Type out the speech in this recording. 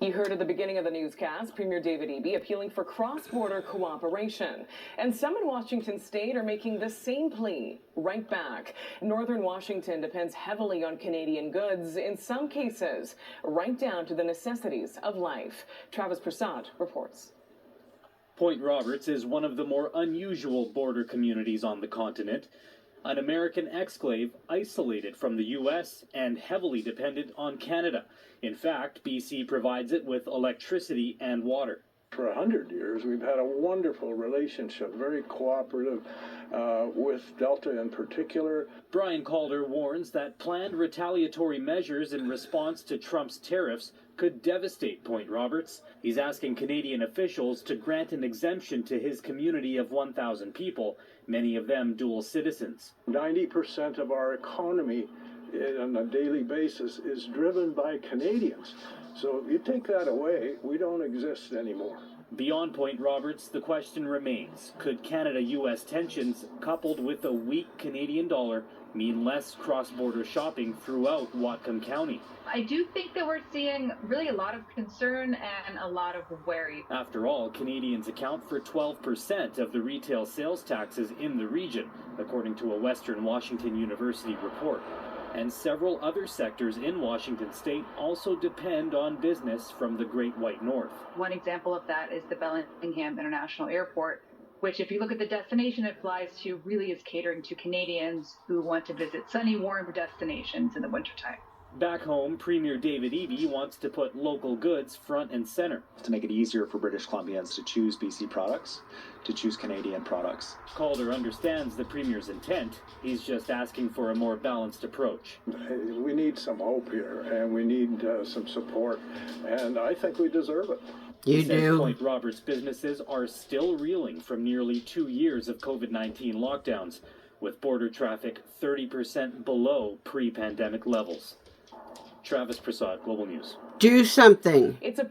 You heard at the beginning of the newscast, Premier David Eby appealing for cross-border cooperation. And some in Washington state are making the same plea right back. Northern Washington depends heavily on Canadian goods, in some cases, right down to the necessities of life. Travis Prasad reports. Point Roberts is one of the more unusual border communities on the continent. An American exclave isolated from the U.S. and heavily dependent on Canada. In fact, BC provides it with electricity and water. For 100 years, we've had a wonderful relationship, very cooperative with Delta in particular. Brian Calder warns that planned retaliatory measures in response to Trump's tariffs could devastate Point Roberts. He's asking Canadian officials to grant an exemption to his community of 1,000 people, many of them dual citizens. 90% of our economy on a daily basis is driven by Canadians. So if you take that away, we don't exist anymore. Beyond Point Roberts, the question remains, could Canada-U.S. tensions, coupled with a weak Canadian dollar, mean less cross-border shopping throughout Whatcom County? I do think that we're seeing really a lot of concern and a lot of worry. After all, Canadians account for 12% of the retail sales taxes in the region, according to a Western Washington University report. And several other sectors in Washington state also depend on business from the Great White North. One example of that is the Bellingham International Airport, which, if you look at the destination it flies to, really is catering to Canadians who want to visit sunny, warm destinations in the wintertime. Back home, Premier David Eby wants to put local goods front and center. To make it easier for British Columbians to choose BC products, to choose Canadian products. Calder understands the Premier's intent. He's just asking for a more balanced approach. We need some hope here, and we need some support, and I think we deserve it. He says Point Roberts businesses are still reeling from nearly 2 years of COVID-19 lockdowns, with border traffic 30% below pre-pandemic levels. Travis Prasad, Global News. Do something. It's a